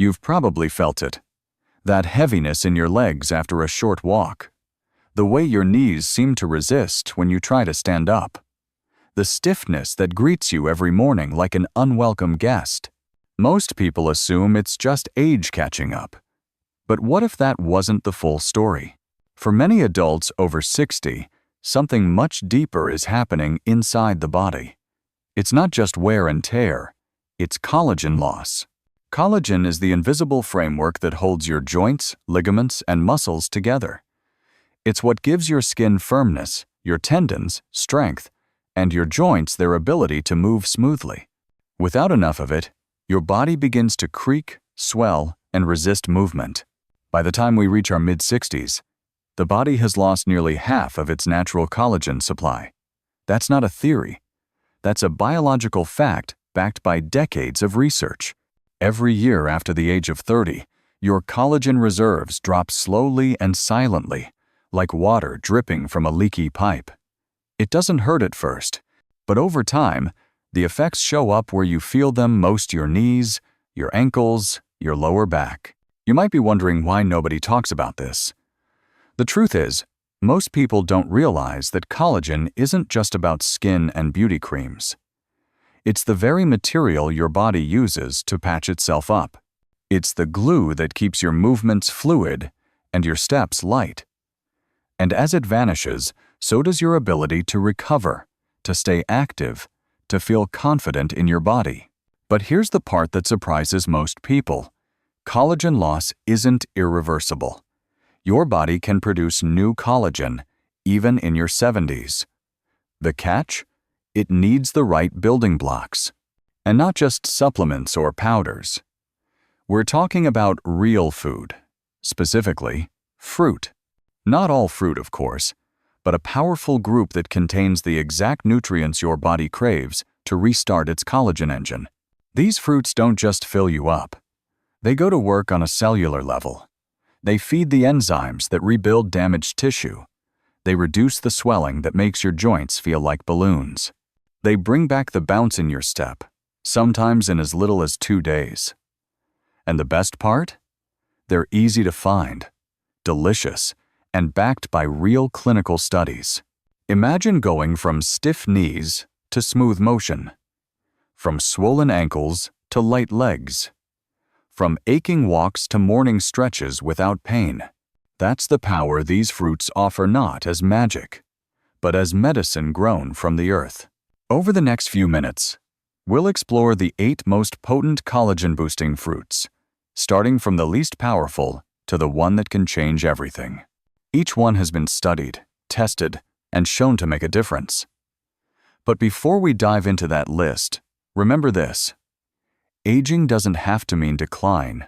You've probably felt it. That heaviness in your legs after a short walk. The way your knees seem to resist when you try to stand up. The stiffness that greets you every morning like an unwelcome guest. Most people assume it's just age catching up. But what if that wasn't the full story? For many adults over 60, something much deeper is happening inside the body. It's not just wear and tear, it's collagen loss. Collagen is the invisible framework that holds your joints, ligaments, and muscles together. It's what gives your skin firmness, your tendons strength, and your joints their ability to move smoothly. Without enough of it, your body begins to creak, swell, and resist movement. By the time we reach our mid-60s, the body has lost nearly half of its natural collagen supply. That's not a theory. That's a biological fact backed by decades of research. Every year after the age of 30, your collagen reserves drop slowly and silently, like water dripping from a leaky pipe. It doesn't hurt at first, but over time, the effects show up where you feel them most: your knees, your ankles, your lower back. You might be wondering why nobody talks about this. The truth is, most people don't realize that collagen isn't just about skin and beauty creams. It's the very material your body uses to patch itself up. It's the glue that keeps your movements fluid and your steps light. And as it vanishes, so does your ability to recover, to stay active, to feel confident in your body. But here's the part that surprises most people. Collagen loss isn't irreversible. Your body can produce new collagen, even in your 70s. The catch? It needs the right building blocks, and not just supplements or powders. We're talking about real food, specifically fruit. Not all fruit, of course, but a powerful group that contains the exact nutrients your body craves to restart its collagen engine. These fruits don't just fill you up. They go to work on a cellular level. They feed the enzymes that rebuild damaged tissue. They reduce the swelling that makes your joints feel like balloons. They bring back the bounce in your step, sometimes in as little as 2 days. And the best part? They're easy to find, delicious, and backed by real clinical studies. Imagine going from stiff knees to smooth motion, from swollen ankles to light legs, from aching walks to morning stretches without pain. That's the power these fruits offer, not as magic, but as medicine grown from the earth. Over the next few minutes, we'll explore the 8 most potent collagen-boosting fruits, starting from the least powerful to the one that can change everything. Each one has been studied, tested, and shown to make a difference. But before we dive into that list, remember this: aging doesn't have to mean decline.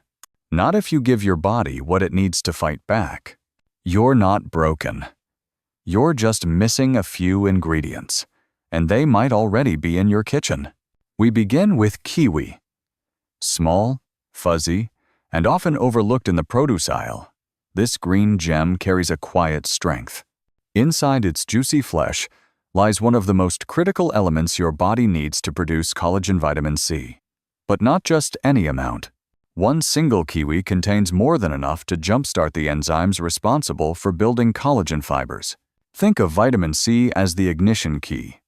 Not if you give your body what it needs to fight back. You're not broken. You're just missing a few ingredients, and they might already be in your kitchen. We begin with kiwi. Small, fuzzy, and often overlooked in the produce aisle, this green gem carries a quiet strength. Inside its juicy flesh lies one of the most critical elements your body needs to produce collagen vitamin C. But not just any amount. One single kiwi contains more than enough to jumpstart the enzymes responsible for building collagen fibers. Think of vitamin C as the ignition key.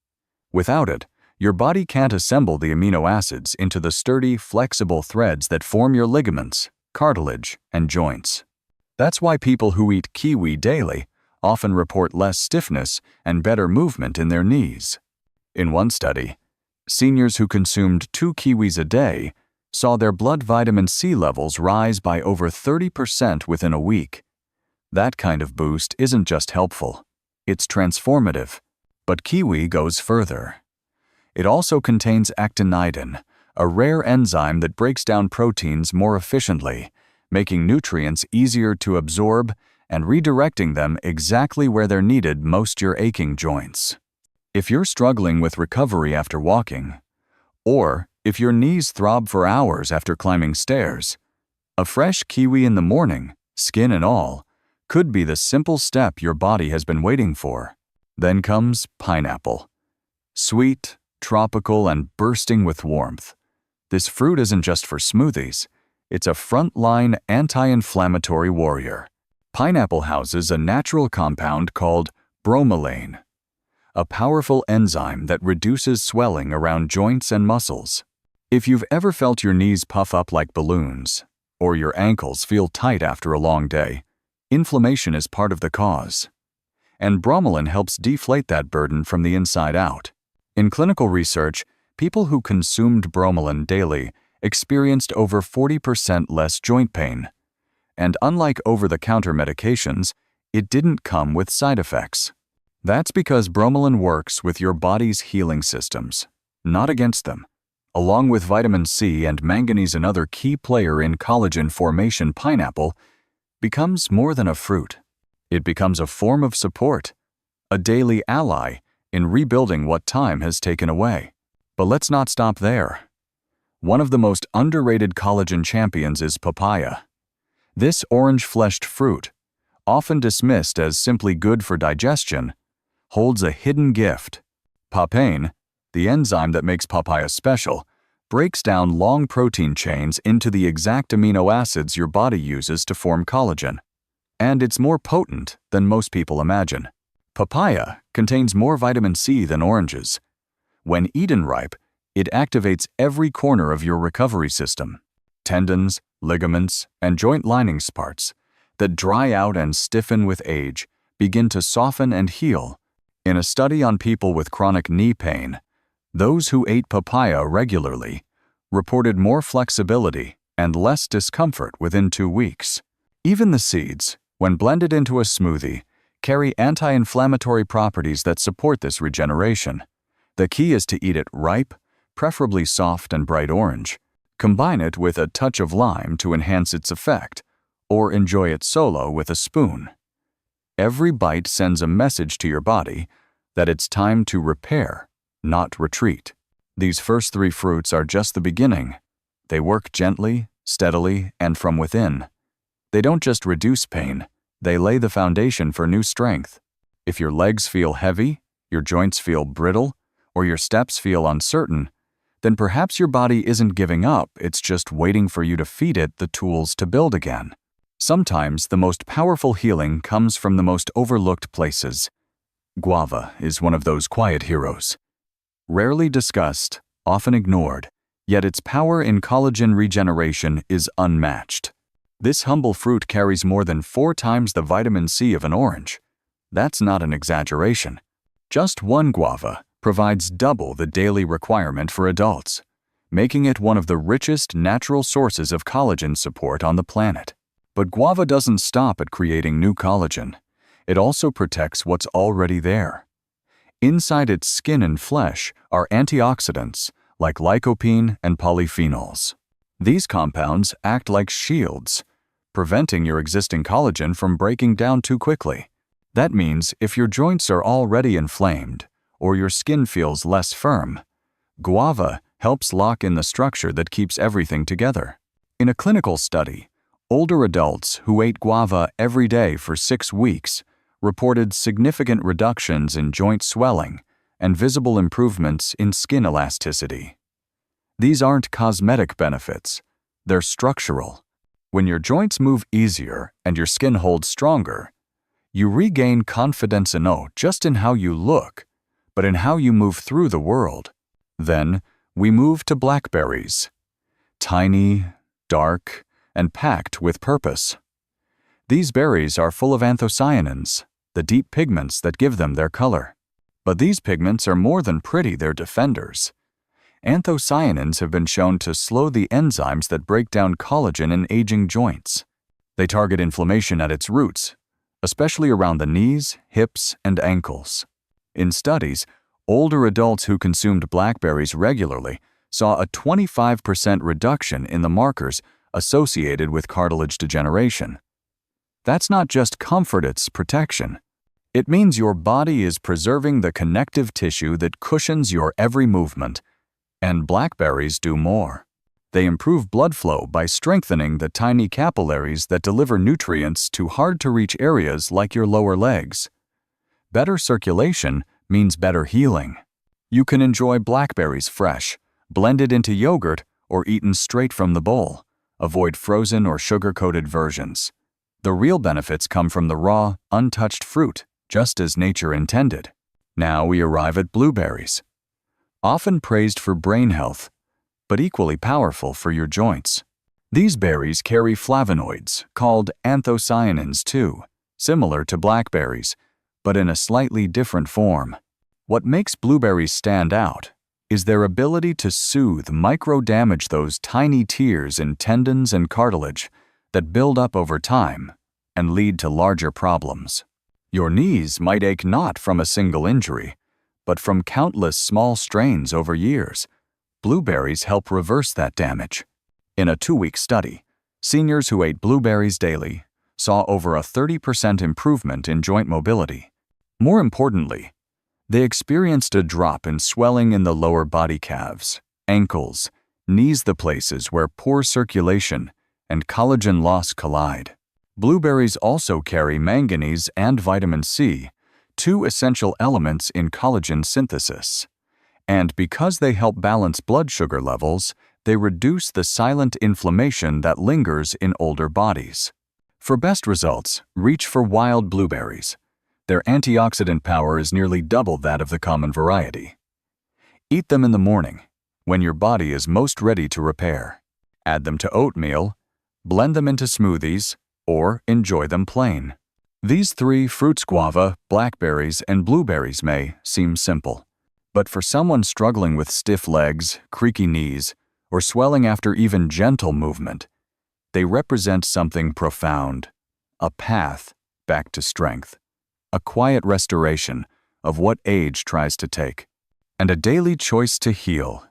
Without it, your body can't assemble the amino acids into the sturdy, flexible threads that form your ligaments, cartilage, and joints. That's why people who eat kiwi daily often report less stiffness and better movement in their knees. In one study, seniors who consumed 2 kiwis a day saw their blood vitamin C levels rise by over 30% within a week. That kind of boost isn't just helpful, it's transformative. But kiwi goes further. It also contains actinidin, a rare enzyme that breaks down proteins more efficiently, making nutrients easier to absorb and redirecting them exactly where they're needed most: your aching joints. If you're struggling with recovery after walking, or if your knees throb for hours after climbing stairs, a fresh kiwi in the morning, skin and all, could be the simple step your body has been waiting for. Then comes pineapple. Sweet, tropical, and bursting with warmth. This fruit isn't just for smoothies, It's a frontline anti-inflammatory warrior. Pineapple houses a natural compound called bromelain, a powerful enzyme that reduces swelling around joints and muscles. If you've ever felt your knees puff up like balloons, or your ankles feel tight after a long day, inflammation is part of the cause. And bromelain helps deflate that burden from the inside out. In clinical research, people who consumed bromelain daily experienced over 40% less joint pain. And unlike over-the-counter medications, it didn't come with side effects. That's because bromelain works with your body's healing systems, not against them. Along with vitamin C and manganese, another key player in collagen formation, pineapple becomes more than a fruit. It becomes a form of support, a daily ally in rebuilding what time has taken away. But let's not stop there. One of the most underrated collagen champions is papaya. This orange-fleshed fruit, often dismissed as simply good for digestion, holds a hidden gift. Papain, the enzyme that makes papaya special, breaks down long protein chains into the exact amino acids your body uses to form collagen. And it's more potent than most people imagine. Papaya contains more vitamin C than oranges. When eaten ripe, it activates every corner of your recovery system. Tendons, ligaments, and joint lining parts that dry out and stiffen with age begin to soften and heal. In a study on people with chronic knee pain, those who ate papaya regularly reported more flexibility and less discomfort within 2 weeks. Even the seeds, when blended into a smoothie, carry anti-inflammatory properties that support this regeneration. The key is to eat it ripe, preferably soft and bright orange. Combine it with a touch of lime to enhance its effect, or enjoy it solo with a spoon. Every bite sends a message to your body that it's time to repair, not retreat. These first 3 fruits are just the beginning. They work gently, steadily, and from within. They don't just reduce pain, they lay the foundation for new strength. If your legs feel heavy, your joints feel brittle, or your steps feel uncertain, then perhaps your body isn't giving up, it's just waiting for you to feed it the tools to build again. Sometimes the most powerful healing comes from the most overlooked places. Guava is one of those quiet heroes. Rarely discussed, often ignored, yet its power in collagen regeneration is unmatched. This humble fruit carries more than 4 times the vitamin C of an orange. That's not an exaggeration. Just one guava provides double the daily requirement for adults, making it one of the richest natural sources of collagen support on the planet. But guava doesn't stop at creating new collagen. It also protects what's already there. Inside its skin and flesh are antioxidants like lycopene and polyphenols. These compounds act like shields, preventing your existing collagen from breaking down too quickly. That means if your joints are already inflamed or your skin feels less firm, guava helps lock in the structure that keeps everything together. In a clinical study, older adults who ate guava every day for 6 weeks reported significant reductions in joint swelling and visible improvements in skin elasticity. These aren't cosmetic benefits, they're structural. When your joints move easier and your skin holds stronger, you regain confidence not just in how you look, but in how you move through the world. Then, we move to blackberries. Tiny, dark, and packed with purpose. These berries are full of anthocyanins, the deep pigments that give them their color. But these pigments are more than pretty, they're defenders. Anthocyanins have been shown to slow the enzymes that break down collagen in aging joints. They target inflammation at its roots, especially around the knees, hips, and ankles. In studies, older adults who consumed blackberries regularly saw a 25% reduction in the markers associated with cartilage degeneration. That's not just comfort, it's protection. It means your body is preserving the connective tissue that cushions your every movement. And blackberries do more. They improve blood flow by strengthening the tiny capillaries that deliver nutrients to hard-to-reach areas like your lower legs. Better circulation means better healing. You can enjoy blackberries fresh, blended into yogurt, or eaten straight from the bowl. Avoid frozen or sugar-coated versions. The real benefits come from the raw, untouched fruit, just as nature intended. Now we arrive at blueberries. Often praised for brain health, but equally powerful for your joints. These berries carry flavonoids, called anthocyanins too, similar to blackberries, but in a slightly different form. What makes blueberries stand out is their ability to soothe, micro-damage those tiny tears in tendons and cartilage that build up over time and lead to larger problems. Your knees might ache not from a single injury, but from countless small strains over years. Blueberries help reverse that damage. In a 2-week study, seniors who ate blueberries daily saw over a 30% improvement in joint mobility. More importantly, they experienced a drop in swelling in the lower body calves, ankles, knees, the places where poor circulation and collagen loss collide. Blueberries also carry manganese and vitamin C, 2 essential elements in collagen synthesis. And because they help balance blood sugar levels, they reduce the silent inflammation that lingers in older bodies. For best results, reach for wild blueberries. Their antioxidant power is nearly double that of the common variety. Eat them in the morning, when your body is most ready to repair. Add them to oatmeal, blend them into smoothies, or enjoy them plain. These 3 fruits, guava, blackberries, and blueberries, may seem simple. But for someone struggling with stiff legs, creaky knees, or swelling after even gentle movement, they represent something profound, a path back to strength, a quiet restoration of what age tries to take, and a daily choice to heal,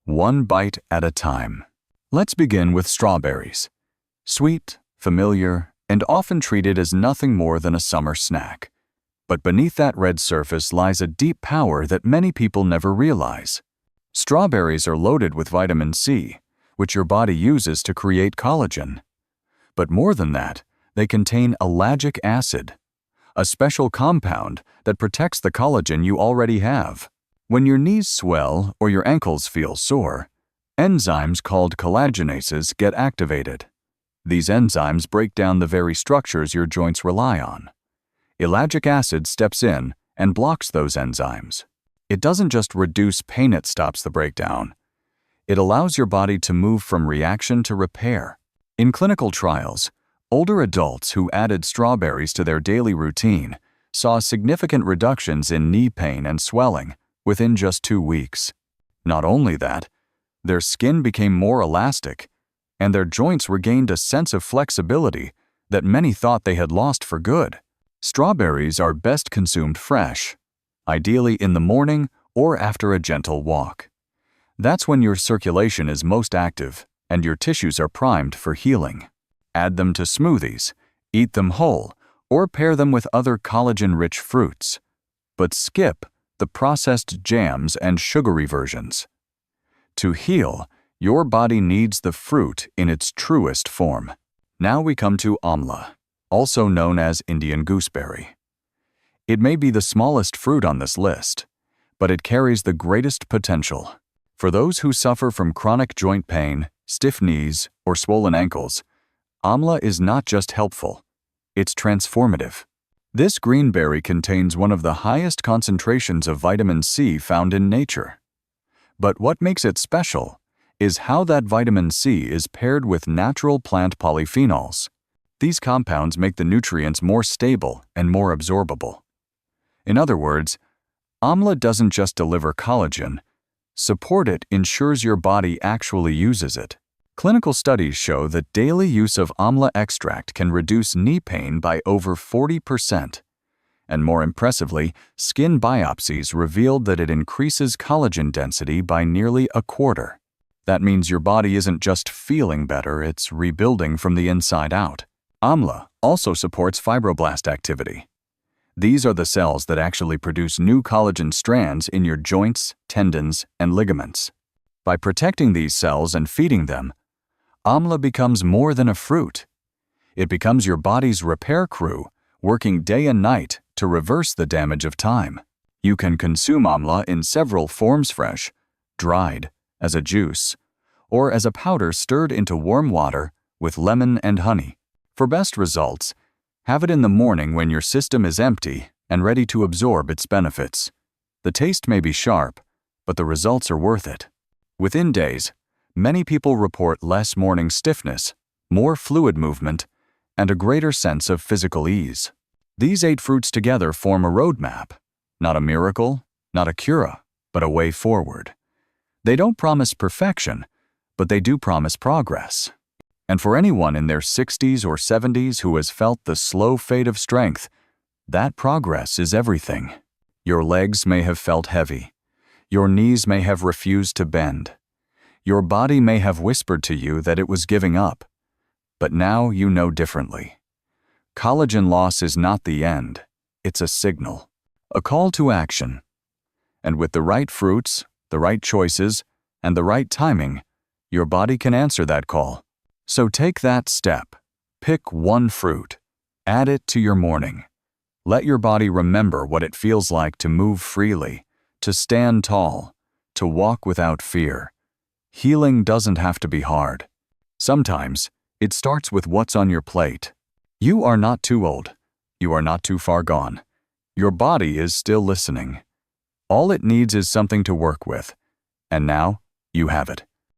one bite at a time. Let's begin with strawberries. Sweet, familiar, and often treated as nothing more than a summer snack. But beneath that red surface lies a deep power that many people never realize. Strawberries are loaded with vitamin C, which your body uses to create collagen. But more than that, they contain ellagic acid, a special compound that protects the collagen you already have. When your knees swell or your ankles feel sore, enzymes called collagenases get activated. These enzymes break down the very structures your joints rely on. Ellagic acid steps in and blocks those enzymes. It doesn't just reduce pain, it stops the breakdown. It allows your body to move from reaction to repair. In clinical trials, older adults who added strawberries to their daily routine saw significant reductions in knee pain and swelling within just 2 weeks. Not only that, their skin became more elastic, and their joints regained a sense of flexibility that many thought they had lost for good. Strawberries are best consumed fresh, ideally in the morning or after a gentle walk. That's when your circulation is most active and your tissues are primed for healing. Add them to smoothies, eat them whole, or pair them with other collagen-rich fruits. But skip the processed jams and sugary versions. To heal, your body needs the fruit in its truest form. Now we come to amla, also known as Indian gooseberry. It may be the smallest fruit on this list, but it carries the greatest potential. For those who suffer from chronic joint pain, stiff knees, or swollen ankles, amla is not just helpful, it's transformative. This green berry contains one of the highest concentrations of vitamin C found in nature. But what makes it special is how that vitamin C is paired with natural plant polyphenols. These compounds make the nutrients more stable and more absorbable. In other words, amla doesn't just deliver collagen. Support it ensures your body actually uses it. Clinical studies show that daily use of amla extract can reduce knee pain by over 40%. And more impressively, skin biopsies revealed that it increases collagen density by nearly a quarter. That means your body isn't just feeling better, it's rebuilding from the inside out. Amla also supports fibroblast activity. These are the cells that actually produce new collagen strands in your joints, tendons, and ligaments. By protecting these cells and feeding them, amla becomes more than a fruit. It becomes your body's repair crew, working day and night to reverse the damage of time. You can consume amla in several forms: fresh, dried, as a juice, or as a powder stirred into warm water with lemon and honey. For best results, have it in the morning when your system is empty and ready to absorb its benefits. The taste may be sharp, but the results are worth it. Within days, many people report less morning stiffness, more fluid movement, and a greater sense of physical ease. These 8 fruits together form a roadmap, not a miracle, not a cure, but a way forward. They don't promise perfection, but they do promise progress. And for anyone in their 60s or 70s who has felt the slow fade of strength, that progress is everything. Your legs may have felt heavy. Your knees may have refused to bend. Your body may have whispered to you that it was giving up. But now you know differently. Collagen loss is not the end. It's a signal, a call to action. And with the right fruits, the right choices, and the right timing, your body can answer that call. So take that step. Pick one fruit. Add it to your morning. Let your body remember what it feels like to move freely, to stand tall, to walk without fear. Healing doesn't have to be hard. Sometimes, it starts with what's on your plate. You are not too old. You are not too far gone. Your body is still listening. All it needs is something to work with. And now, you have it.